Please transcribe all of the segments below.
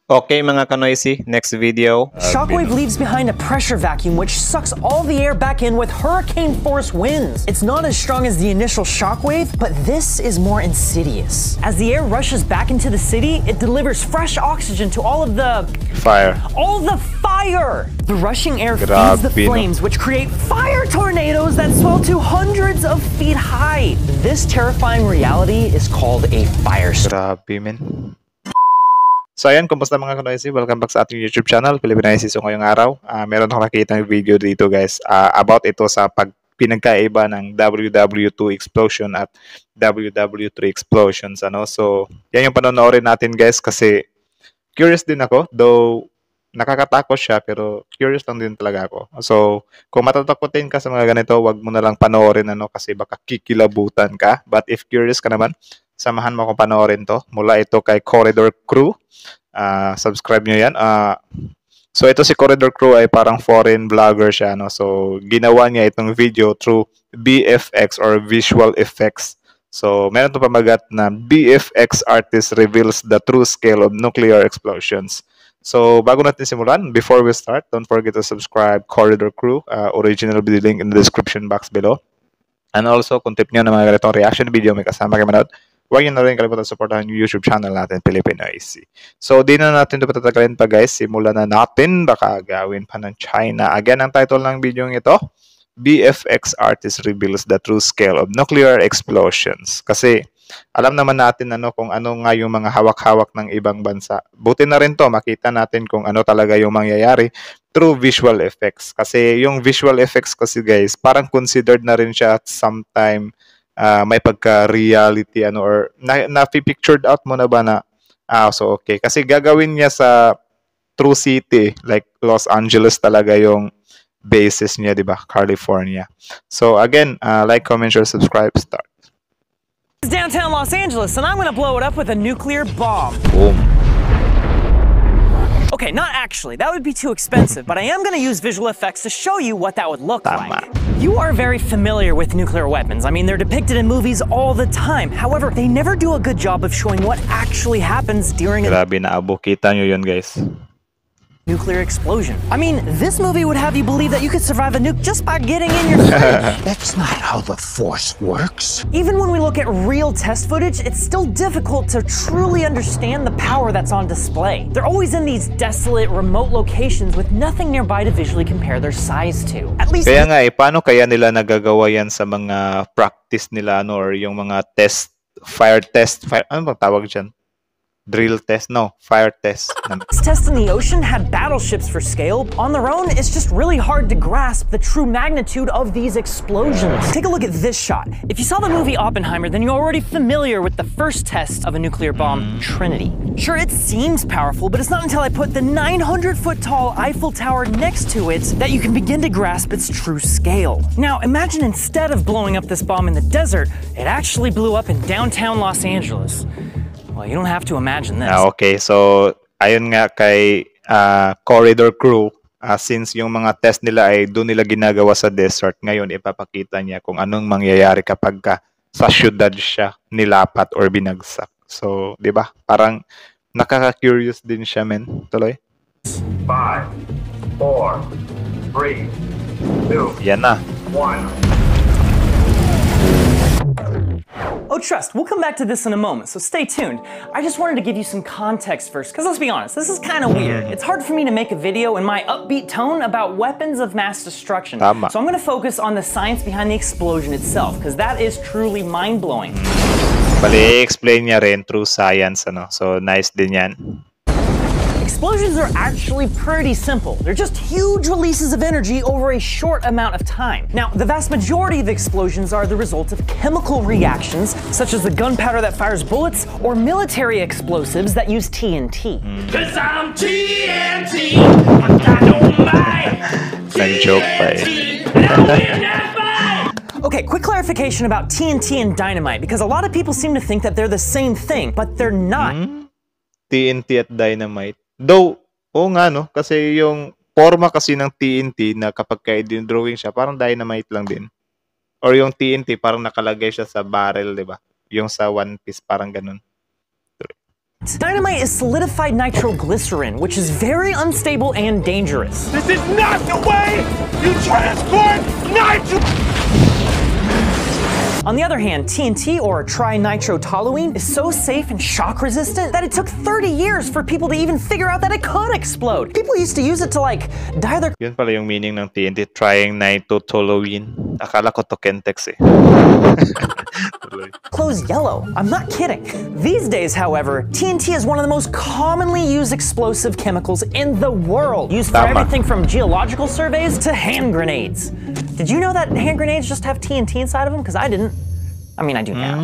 Okay mga kanoisy, next video. Shockwave leaves behind a pressure vacuum which sucks all the air back in with hurricane force winds. It's not as strong as the initial shockwave, but this is more insidious. As the air rushes back into the city, it delivers fresh oxygen to all the fire. The rushing air feeds the flames, which create fire tornadoes that swell to hundreds of feet high. This terrifying reality is called a firestorm. Grabe, men. So ayan, kumusta mga kanoisy? Welcome back sa ating YouTube channel, Filipinaisis. So ngayong araw, meron akong nakita ng video dito guys about ito sa pinagkaiba ng WW2 explosion at WW3 explosions. So yan yung panonoodin natin guys kasi curious din ako, though nakakatakot siya pero curious lang din talaga ako. So kung matatakotin ka sa mga ganito, wag mo na lang panoorin kasi baka kikilabutan ka. But if curious ka naman, samahan mo akong panoorin to. Mula ito kay Corridor Crew. Subscribe nyo yan. So ito si Corridor Crew ay parang foreign vlogger siya. So ginawa niya itong video through VFX or visual effects. So meron ito pamagat na VFX artist reveals the true scale of nuclear explosions. So bago natin simulan, before we start, don't forget to subscribe Corridor Crew. Original video link in the description box below. And also, kung tip nyo na mga ganitong reaction video may kasama kayo manood, huwag nyo na rin kalimutan supportahan yung YouTube channel natin, Filipinaisis. So, di na natin ito patatagalin pa guys. Simulan na natin. Baka gawin pa ng China. Again, ang title ng video ito, VFX artist reveals the true scale of nuclear explosions. Kasi, alam naman natin kung ano nga yung mga hawak-hawak ng ibang bansa. Buti na rin to, makita natin kung ano talaga yung mangyayari through visual effects. Kasi yung visual effects kasi guys, parang considered na rin siya at sometime may pagka-reality or na-pictured out mo na ba na so okay. Kasi gagawin niya sa true city, like Los Angeles talaga yung basis niya, di ba? California. So again, like, comment, share, subscribe, start. It's downtown Los Angeles, and I'm gonna blow it up with a nuclear bomb. Boom. Okay, not actually. That would be too expensive, but I am gonna use visual effects to show you what that would look like. You are very familiar with nuclear weapons. I mean, they're depicted in movies all the time. However, they never do a good job of showing what actually happens during a Grabe na abo. Kita nyo yun guys. nuclear explosion. I mean, this movie would have you believe that you could survive a nuke just by getting in your fridge. That's not how the Force works. Even when we look at real test footage, it's still difficult to truly understand the power that's on display. They're always in these desolate, remote locations with nothing nearby to visually compare their size to. At least Kaya nga paano kaya nila nagagawa yan sa mga practice nila or yung mga test, fire, ano bang tawag dyan? Drill test? No, fire test. This test in the ocean had battleships for scale. On their own, it's just really hard to grasp the true magnitude of these explosions. Take a look at this shot. If you saw the movie Oppenheimer, then you're already familiar with the first test of a nuclear bomb, Trinity. Sure, it seems powerful, but it's not until I put the 900-foot tall Eiffel Tower next to it that you can begin to grasp its true scale. Now, imagine instead of blowing up this bomb in the desert, it actually blew up in downtown Los Angeles. Well, you don't have to imagine this. Okay, so ayun nga kay Corridor Crew, since yung mga test nila ay doon nila ginagawa sa desert, ngayon ipapakita niya kung anong mangyayari kapag sa syudad siya nilapat or binagsak. So, di ba? Parang nakaka-curious din siya, men. Tuloy. 5, 4, 3, 2, Yan na. 1. Oh, trust, we'll come back to this in a moment, so stay tuned. I just wanted to give you some context first, because let's be honest, this is kind of weird. It's hard for me to make a video in my upbeat tone about weapons of mass destruction. Tama. So I'm going to focus on the science behind the explosion itself, because that is truly mind-blowing. Bali, explain niya rin through science. So, nice din yan. Explosions are actually pretty simple. They're just huge releases of energy over a short amount of time. Now, the vast majority of explosions are the result of chemical reactions, such as the gunpowder that fires bullets, or military explosives that use TNT. Cause I'm TNT, I don't mind. Nag-joke pa eh. Okay, quick clarification about TNT and dynamite, because a lot of people seem to think that they're the same thing, but they're not. TNT at dynamite. Though, nga kasi yung forma kasi ng TNT na kapag i-drawing siya, parang dynamite lang din. Or yung TNT, parang nakalagay siya sa barrel, di ba? Yung sa One Piece, parang ganun. Dynamite is solidified nitroglycerin, which is very unstable and dangerous. This is not the way you transport nitro. On the other hand, TNT, or trinitrotoluene, is so safe and shock resistant that it took 30 years for people to even figure out that it could explode. People used to use it to like dye their Yun pala yung meaning ng TNT, trying nitrotoluene. Akala ko to Kentex eh. clothes yellow. I'm not kidding. These days, however, TNT is one of the most commonly used explosive chemicals in the world, used for Tama. everything from geological surveys to hand grenades. Did you know that hand grenades just have TNT inside of them? Because I didn't. I mean, I do now.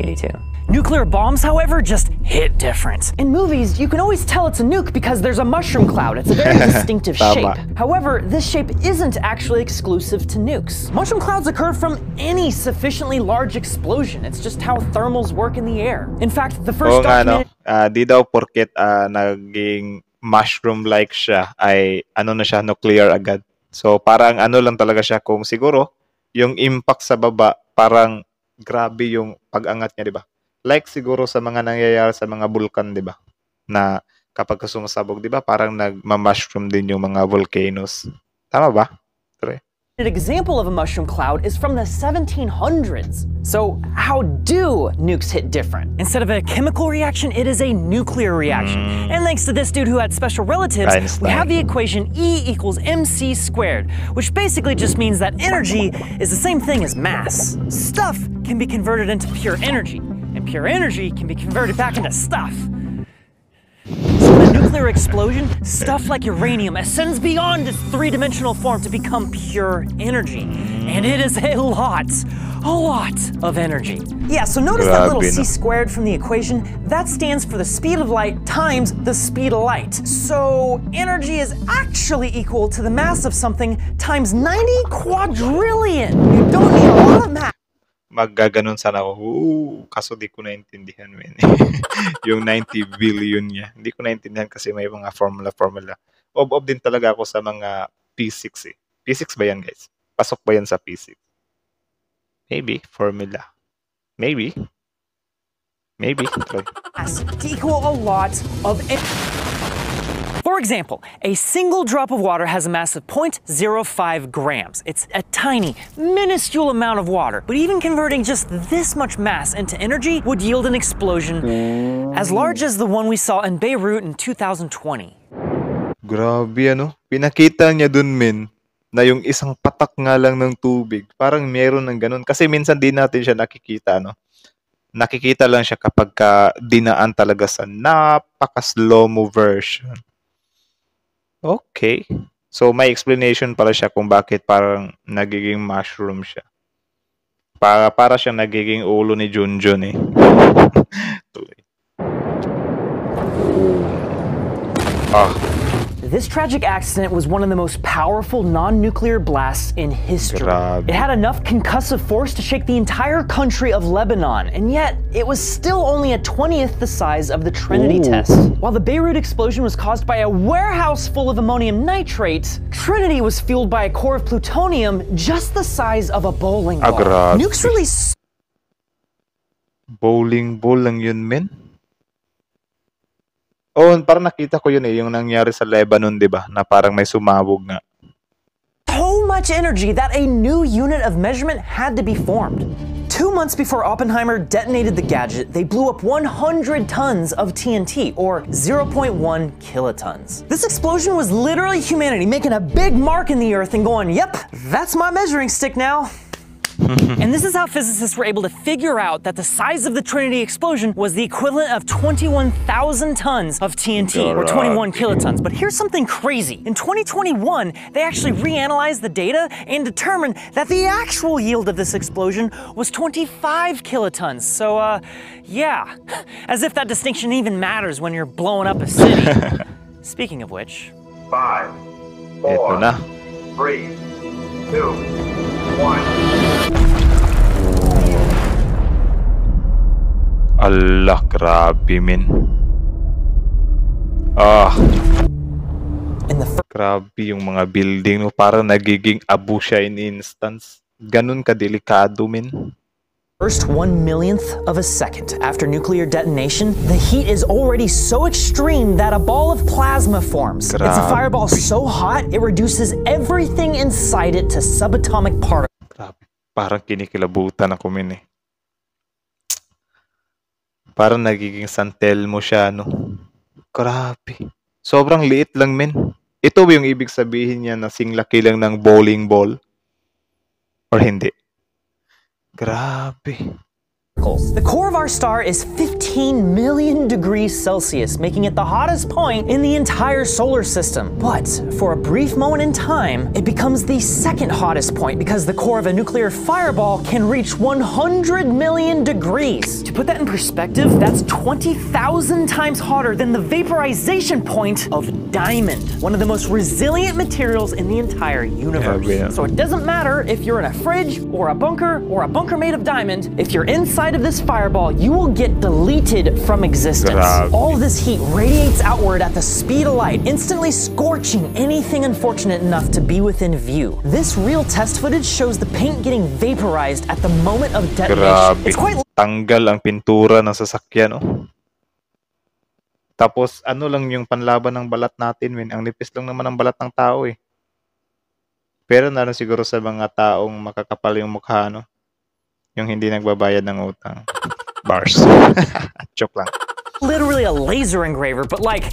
You do too. Nuclear bombs, however, just hit different. In movies, you can always tell it's a nuke because there's a mushroom cloud. It's a very distinctive shape. However, this shape isn't actually exclusive to nukes. Mushroom clouds occur from any sufficiently large explosion. It's just how thermals work in the air. In fact, the first Oo nga, no? documented... Di daw porket naging mushroom-like siya, ay ano na siya, nuclear agad. So, parang ano lang talaga siya kung siguro, yung impact sa baba, parang grabe yung pag-angat niya, di ba? Like siguro sa mga nangyayari sa mga bulkan, di ba? Na kapag sumasabog, di ba? Parang nagma-mushroom din yung mga volcanoes. Tama ba? Tre? An example of a mushroom cloud is from the 1700s. So how do nukes hit different? Instead of a chemical reaction, it is a nuclear reaction. And thanks to this dude who had special relatives, we have the equation E equals mc squared, which basically just means that energy is the same thing as mass. Stuff can be converted into pure energy, and pure energy can be converted back into stuff. So in a nuclear explosion, stuff like uranium ascends beyond its three-dimensional form to become pure energy. And it is a lot of energy. Yeah, so notice that little c squared from the equation, that stands for the speed of light times the speed of light. So energy is actually equal to the mass of something times 90 quadrillion. You don't need a lot of math. Maggaganon sana ako. Kaso di ko naintindihan, men. Yung 90 billion niya. Hindi ko naintindihan kasi may mga formula. Ob din talaga ako sa mga P6 eh. P6 ba yan, guys? Pasok ba yan sa P6? Maybe. Formula. Maybe. Try. To equal a lot of For example, a single drop of water has a mass of 0.05 grams. It's a tiny, minuscule amount of water. But even converting just this much mass into energy would yield an explosion as large as the one we saw in Beirut in 2020. Grabe, ano? Pinakita niya dun, men, na yung isang patak nga lang ng tubig, parang meron ng ganun. Kasi minsan din natin siya nakikita, no? Nakikita lang siya kapag dinaan talaga sa napaka-slow-mo version. Okay. So, may explanation pala siya kung bakit parang nagiging mushroom siya. Para siyang nagiging ulo ni Junjun eh. Tuloy. This tragic accident was one of the most powerful non-nuclear blasts in history. Grabe. It had enough concussive force to shake the entire country of Lebanon, and yet it was still only a 20th the size of the Trinity test. While the Beirut explosion was caused by a warehouse full of ammonium nitrate, Trinity was fueled by a core of plutonium just the size of a bowling ball. Grabe. Nukes release Bowling ball lang yun, men. Oh, parang nakita ko yun eh, yung nangyari sa Lebanon, di ba? Na parang may sumabog nga. so much energy that a new unit of measurement had to be formed. 2 months before Oppenheimer detonated the gadget, they blew up 100 tons of TNT, or 0.1 kilotons. This explosion was literally humanity making a big mark in the earth and going, yep, that's my measuring stick now. And this is how physicists were able to figure out that the size of the Trinity explosion was the equivalent of 21,000 tons of TNT, or 21 kilotons. But here's something crazy. In 2021, they actually reanalyzed the data and determined that the actual yield of this explosion was 25 kilotons. So, yeah, as if that distinction even matters when you're blowing up a city. Speaking of which... 5, Ito 4, na. 3, 2, 1. Allah, grabe, men. Grabe yung mga building, no? Parang nagiging abu siya in instance. Ganun kadelikado, men. First 1/1,000,000th of a second after nuclear detonation, the heat is already so extreme that a ball of plasma forms. It's a fireball so hot, it reduces everything inside it to subatomic particles. Grabe. Parang kinikilabutan ako, min eh. Parang nagiging santel mo siya, no? Grabe. Sobrang liit lang, men. Ito ba yung ibig sabihin niya na singlaki lang ng bowling ball? Or hindi? Grabe. The core of our star is 15 million degrees Celsius, making it the hottest point in the entire solar system. But for a brief moment in time, it becomes the second hottest point because the core of a nuclear fireball can reach 100 million degrees. To put that in perspective, that's 20,000 times hotter than the vaporization point of diamond, one of the most resilient materials in the entire universe. Yeah. So it doesn't matter if you're in a fridge or a bunker made of diamond, if you're inside of this fireball, you will get deleted from existence. Grabe. All of this heat radiates outward at the speed of light, instantly scorching anything unfortunate enough to be within view. This real test footage shows the paint getting vaporized at the moment of detonation. Grabe. It's quite Tanggal ang pintura ng sasakyan, oh. Tapos, ano lang yung panlaban ng balat natin, men. Ang nipis lang naman ang balat ng tao, eh. Pero na siguro sa mga taong makakapal yung mukha, no? Yung hindi nagbabayad ng utang. Bars. Joke lang. literally a laser engraver, but like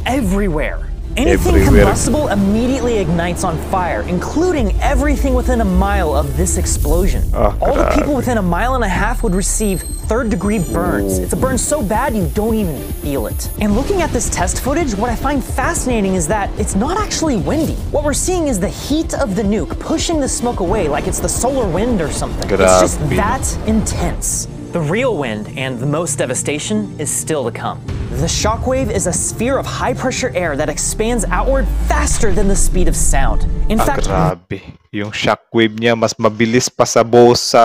everywhere. Anything Everywhere. combustible immediately ignites on fire, including everything within a mile of this explosion. Oh, All the God. people within a mile and a half would receive third-degree burns. It's a burn so bad you don't even feel it. And looking at this test footage, what I find fascinating is that it's not actually windy. What we're seeing is the heat of the nuke pushing the smoke away like it's the solar wind or something. It's just Grabe. that intense. The real wind and the most devastation is still to come. The shockwave is a sphere of high-pressure air that expands outward faster than the speed of sound. In fact, Grabe. Yung shockwave niya mas mabilis pa sa boses.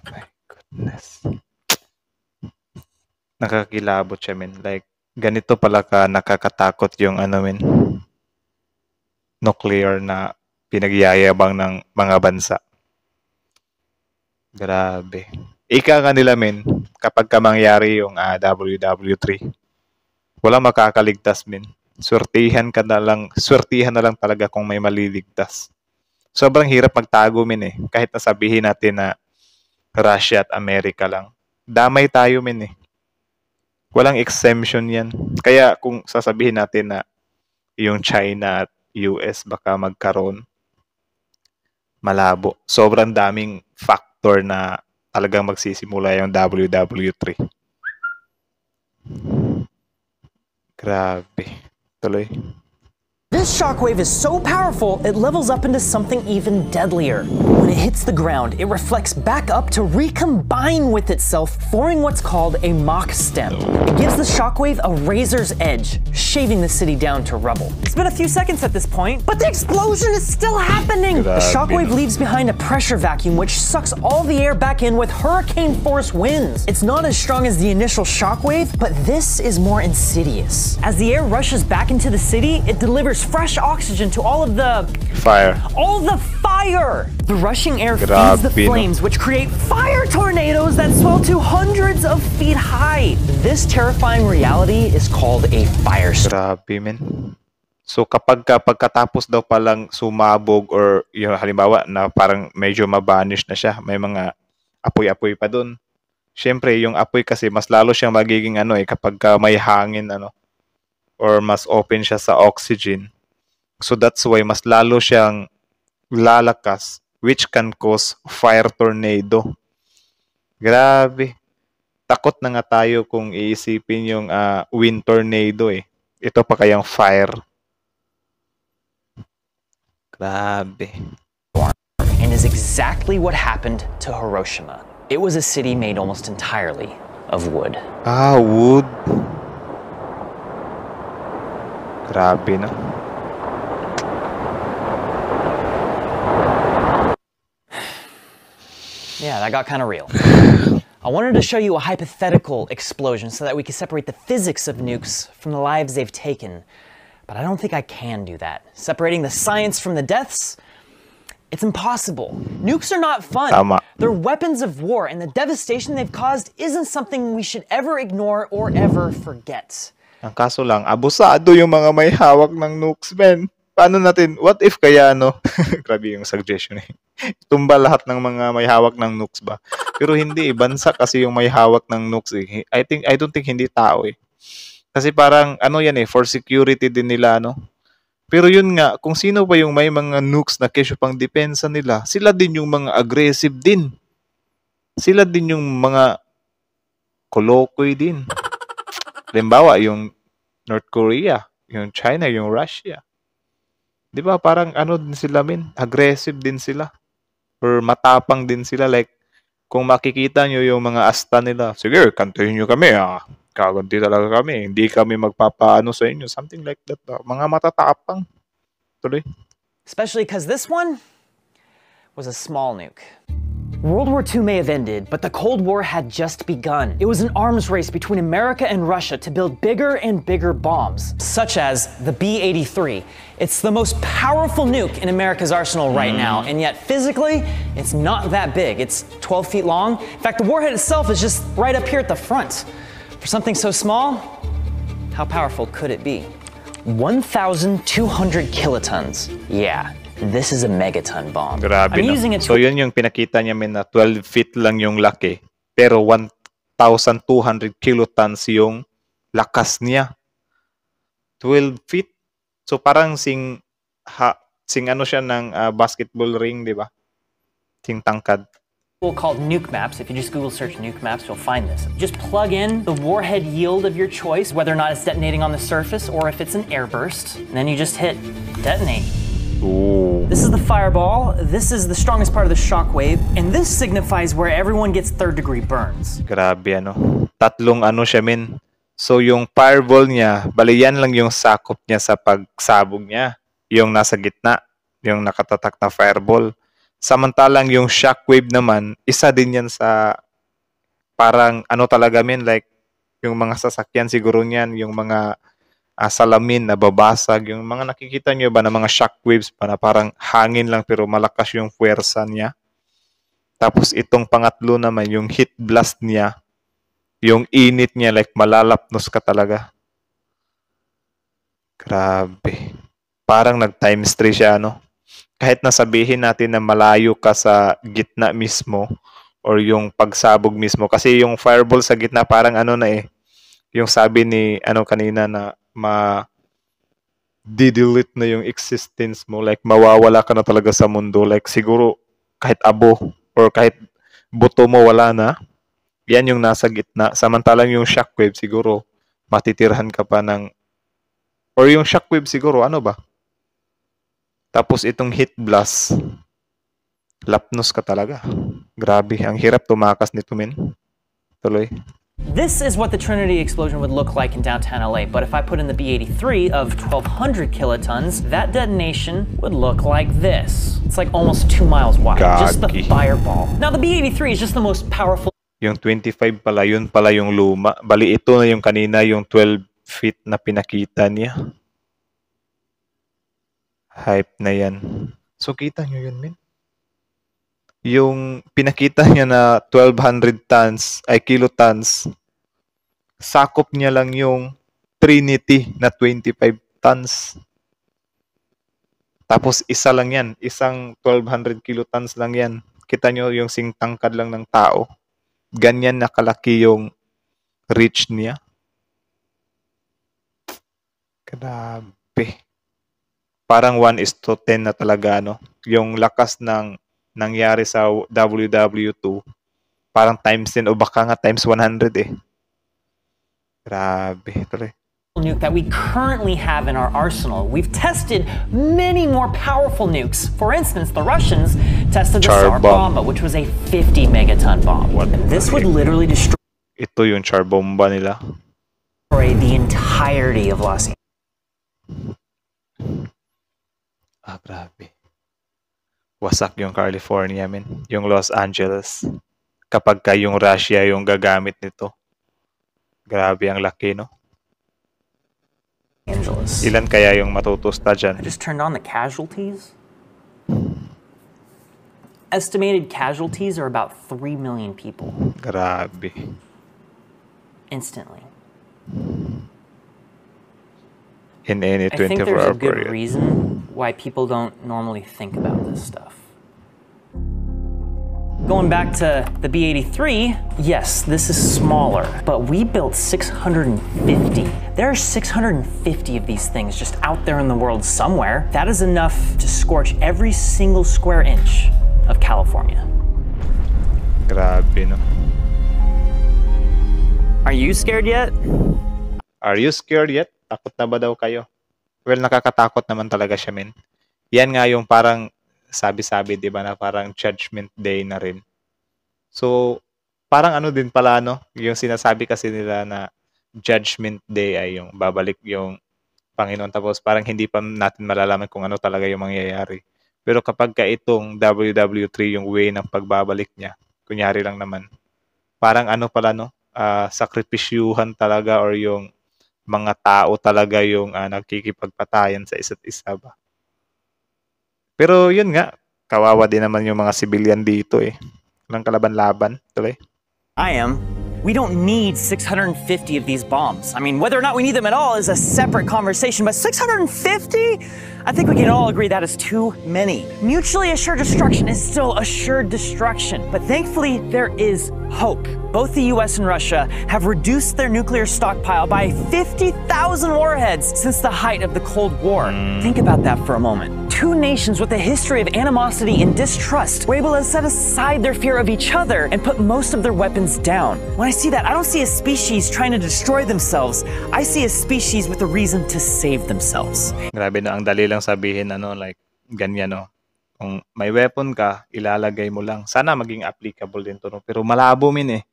My goodness. Nakakilabot siya, men. Like, ganito pala ka nakakatakot yung men. Nuclear na pinagyayabang ng mga bansa. Grabe. Ika nga nila, men, kapag ka mangyari yung WW3, walang makakaligtas, men. Swertihan na lang talaga kung may maliligtas. Sobrang hirap magtago, men, eh. Kahit nasabihin natin na Russia at Amerika lang. Damay tayo, men, eh. Walang exemption yan. Kaya kung sasabihin natin na yung China at US baka magkaroon, malabo. Sobrang daming factor na talagang magsisimula yung WW3. Grabe. Tuloy. this shockwave is so powerful, it levels up into something even deadlier. When it hits the ground, it reflects back up to recombine with itself, forming what's called a Mach stem. It gives the shockwave a razor's edge, shaving the city down to rubble. It's been a few seconds at this point, but the explosion is still happening! The shockwave leaves behind a pressure vacuum which sucks all the air back in with hurricane force winds. It's not as strong as the initial shockwave, but this is more insidious. As the air rushes back into the city, it delivers fresh oxygen to all the fire. The rushing air feeds the Grabe, no? flames, which create fire tornadoes that swell to hundreds of feet high. This terrifying reality is called a firestorm. Grabe, men. So pagkatapos daw palang sumabog or yung halimbawa na parang medyo mabanish na siya, may mga apoy-apoy pa dun. Siyempre, yung apoy kasi mas lalo siyang magiging kapag may hangin or mas open siya sa oxygen. So that's why mas lalo siyang lalakas, which can cause fire tornado. Grabe. Takot na nga tayo kung iisipin yung wind tornado eh. Ito pa kayang fire. Grabe. And is exactly what happened to Hiroshima. It was a city made almost entirely of wood. Wood. Grabe, no? Yeah, that got kind of real. I wanted to show you a hypothetical explosion so that we could separate the physics of nukes from the lives they've taken. But I don't think I can do that. Separating the science from the deaths, It's impossible. Nukes are not fun. Tama. They're weapons of war, and the devastation they've caused isn't something we should ever ignore or ever forget. Ang kaso lang, abusado yung mga may hawak ng nukes, men. Paano natin, what if kaya, no? Grabe yung suggestion eh. Tumba lahat ng mga may hawak ng nukes ba? Pero hindi, bansa kasi yung may hawak ng nukes eh. I don't think hindi tao eh. Kasi parang, ano yan eh, for security din nila, no? Pero yun nga, kung sino pa yung may mga nukes na kesyo pang depensa nila, sila din yung mga aggressive din. Sila din yung mga kolokoy din. Halimbawa, yung North Korea, yung China, yung Russia. Di ba? Parang ano din sila, min? Aggressive din sila. Or matapang din sila. Like, kung makikita nyo yung mga asta nila, sige, kantahin nyo kami, kaganti talaga kami. Hindi kami magpapaano sa inyo. Something like that. Mga matatapang. Tuloy. Especially because this one was a small nuke. World War II may have ended, but the Cold War had just begun. It was an arms race between America and Russia to build bigger and bigger bombs, such as the B-83. It's the most powerful nuke in America's arsenal right now, and yet physically, it's not that big. It's 12 feet long. In fact, the warhead itself is just right up here at the front. For something so small, how powerful could it be? 1,200 kilotons. Yeah. This is a megaton bomb. Grabe I'm no? using it So yun yung pinakita niya min na 12 feet lang yung laki. Pero 1,200 kilotons yung lakas niya. 12 feet. So parang sing ano siya ng basketball ring, di ba? Sing tangkad. Called nuke maps. If you just Google search nuke maps, you'll find this. Just plug in the warhead yield of your choice, whether or not it's detonating on the surface or if it's an airburst, and then you just hit detonate. Ooh. This is the fireball, this is the strongest part of the shockwave, and this signifies where everyone gets third-degree burns. Grabe ano. Tatlong ano siya min. So yung fireball niya, bali yan lang yung sakop niya sa pagsabog niya. Yung nasa gitna, yung nakatatak na fireball. Samantalang yung shockwave naman, isa din yan sa parang ano talaga min, like yung mga sasakyan siguro niyan, yung mga salamin na babasag, yung mga nakikita nyo ba na mga shockwaves pa na parang hangin lang pero malakas yung puwersa niya. Tapos itong pangatlo naman, yung heat blast niya, yung init niya, like malalapnos ka talaga. Grabe. Parang nag-times 3 siya, no? Kahit nasabihin natin na malayo ka sa gitna mismo or yung pagsabog mismo. Kasi yung fireball sa gitna parang ano na eh. Yung sabi ni ano kanina na di-delete na yung existence mo. Like mawawala ka na talaga sa mundo. Like siguro kahit abo or kahit buto mo wala na. Yan yung nasa gitna. Samantalang yung shockwave siguro matitirhan ka pa ng or yung shockwave siguro ano ba? Tapos itong heat blast, lapnos ka talaga. Grabe, ang hirap tumakas nito, men. Tuloy. This is what the Trinity explosion would look like in downtown LA, but if I put in the B-83 of 1,200 kilotons, that detonation would look like this. It's like almost 2 miles wide, just the fireball. Now the B-83 is just the most powerful. Yung 25 pala, yun pala yung luma. Bali, ito na yung kanina, yung 12 feet na pinakita niya. Hype na yan. So, kita nyo yun, men. Yung pinakita niya na 1,200 tons, ay kilotons, sakop niya lang yung Trinity na 25 tons. Tapos, isa lang yan. Isang 1,200 kilotons lang yan. Kita nyo yung singtangkad lang ng tao. Ganyan nakalaki yung reach niya. Grabe. Parang 1:10 na talaga, no? Yung lakas ng nangyari sa WW2, parang times 10 o baka nga times 100 eh. Grabe. Tuloy. Nuke that we currently have in our arsenal. We've tested many more powerful nukes. For instance, the Russians tested the Tsar Bomba, which was a 50 megaton bomb. And this would literally destroy Ito yung Tsar Bomba nila. the entirety of Los Angeles. Grabe. Wasak yung California, men. Yung Los Angeles. Kapag yung Russia yung gagamit nito. Grabe ang laki, no? Angeles. Ilan kaya yung matutusta dyan? I just turned on the casualties. Estimated casualties are about 3 million people Grabe. instantly. In any I think 24-hour there's a good period. reason why people don't normally think about this stuff. Going back to the B-83, yes, this is smaller, but we built 650. There are 650 of these things just out there in the world somewhere. That is enough to scorch every single square inch of California. Grabe, no? Are you scared yet? Are you scared yet? Takot na ba daw kayo? Well, nakakatakot naman talaga siya, men. Yan nga yung parang sabi-sabi, di ba, na parang judgment day na rin. So, parang ano din pala, no? Yung sinasabi kasi nila na judgment day ay yung babalik yung Panginoon. Tapos parang hindi pa natin malalaman kung ano talaga yung mangyayari. Pero kapag ka itong WW3 yung way ng pagbabalik niya, kunyari lang naman, parang ano pala, no? Sakripisyuhan talaga or yung mga tao talaga yung nagkikipagpatayan sa isa't isa ba. Pero yun nga, kawawa din naman yung mga civilian dito eh. Walang kalaban-laban. Tuloy. I am. We don't need 650 of these bombs. I mean, whether or not we need them at all is a separate conversation, but 650? I think we can all agree that is too many. Mutually assured destruction is still assured destruction, but thankfully there is hope. Both the US and Russia have reduced their nuclear stockpile by 50,000 warheads since the height of the Cold War. Think about that for a moment. Two nations with a history of animosity and distrust were able to set aside their fear of each other and put most of their weapons down. When I see that, I don't see a species trying to destroy themselves. I see a species with a reason to save themselves. Grabe na, ang dali lang sabihin, like, ganyan, no? Kung may weapon ka, ilalagay mo lang. Sana maging applicable din to, no? Pero malabo min eh.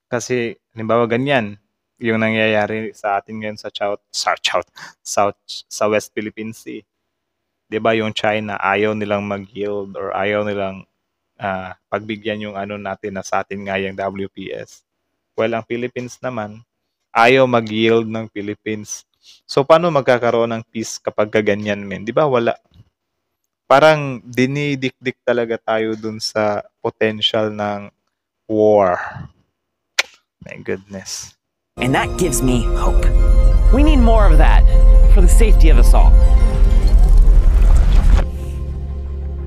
Kasi, halimbawa ganyan, yung nangyayari sa atin ngayon sa West Philippine Sea. 'Di ba yung China, ayaw nilang mag-yield or ayaw nilang pagbigyan yung natin na sa atin nga yung WPS. Well, ang Philippines naman, ayaw mag-yield ng Philippines. So, paano magkakaroon ng peace kapag ganyan, men? 'Di ba wala? Parang dinidikdik talaga tayo dun sa potential ng war. My goodness. And that gives me hope. We need more of that for the safety of us all.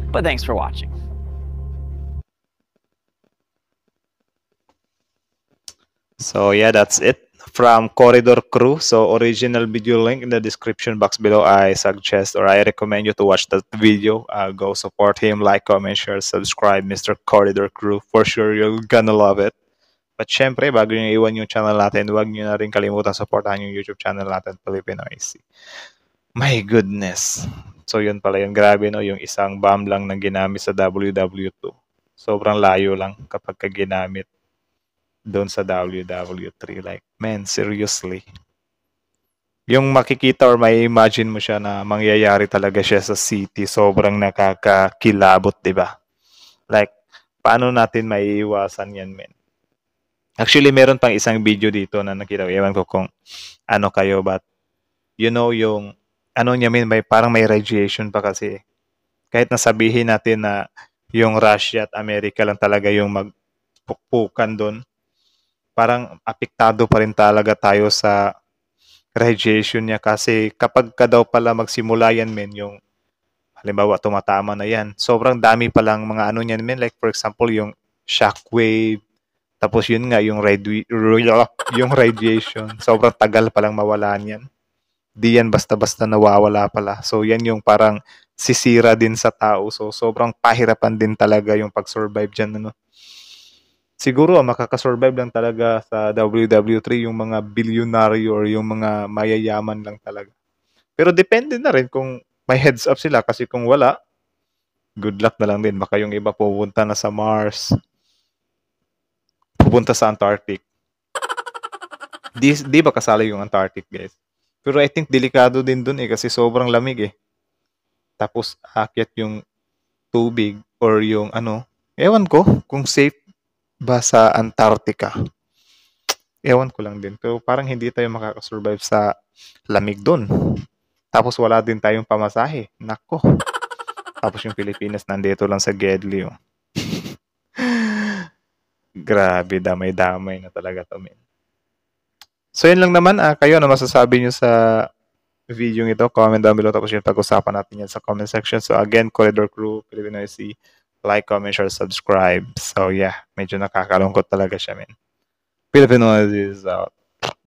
But thanks for watching. So yeah, that's it from Corridor Crew. So original video link in the description box below. I suggest or I recommend you to watch that video. Go support him, like, comment, share, subscribe, Mr. Corridor Crew. For sure, you're gonna love it. But syempre, bago nyo iwan yung channel natin, huwag nyo na rin kalimutan supportahan yung YouTube channel natin, Filipino IC. My goodness. So yun pala yun. Grabe, no? Yung isang bomb lang na ginamit sa WW2. Sobrang layo lang kapag ginamit doon sa WW3. Like, man, seriously. Yung makikita or may imagine mo siya na mangyayari talaga siya sa city, sobrang nakakakilabot, diba? Like, paano natin maiiwasan yan, men? Actually, meron pang isang video dito na nakita ko. Ewan ko kung ano kayo, but you know yung niya, men, parang may radiation pa kasi. Kahit nasabihin natin na yung Russia at Amerika lang talaga yung magpukpukan doon, parang apektado pa rin talaga tayo sa radiation niya kasi kapag ka daw pala magsimula yan, men, yung halimbawa tumatama na yan, sobrang dami palang mga niyan, men, like for example yung shockwave, tapos yun nga yung radiation, sobrang tagal palang mawala niyan. Di yan basta-basta nawawala pala. So yan yung parang sisira din sa tao. So sobrang pahirapan din talaga yung pag-survive dyan. Siguro makakasurvive lang talaga sa WW3 yung mga bilyonaryo or yung mga mayayaman lang talaga. Pero depende na rin kung may heads up sila kasi kung wala, good luck na lang din. Baka yung iba pupunta na sa Mars, pupunta sa Antarctic. Di ba kasali yung Antarctic, guys? Pero I think delikado din dun kasi sobrang lamig eh. Tapos aakyat yung tubig or yung ewan ko kung safe ba sa Antarctica. Ewan ko lang din. Pero parang hindi tayo makakasurvive sa lamig dun. Tapos wala din tayong pamasahe. Nako. Tapos yung Pilipinas nandito lang sa Gedli. Grabe, damay-damay na talaga to, men. So, yun lang naman. Kayo, ano masasabi nyo sa video ito? Comment down below. Tapos yun, pag-usapan natin yan sa comment section. So, again, Corridor Crew, Filipino IC. Like, comment, share, subscribe. So, yeah. Medyo nakakalungkot talaga siya, men. Filipino IC is out.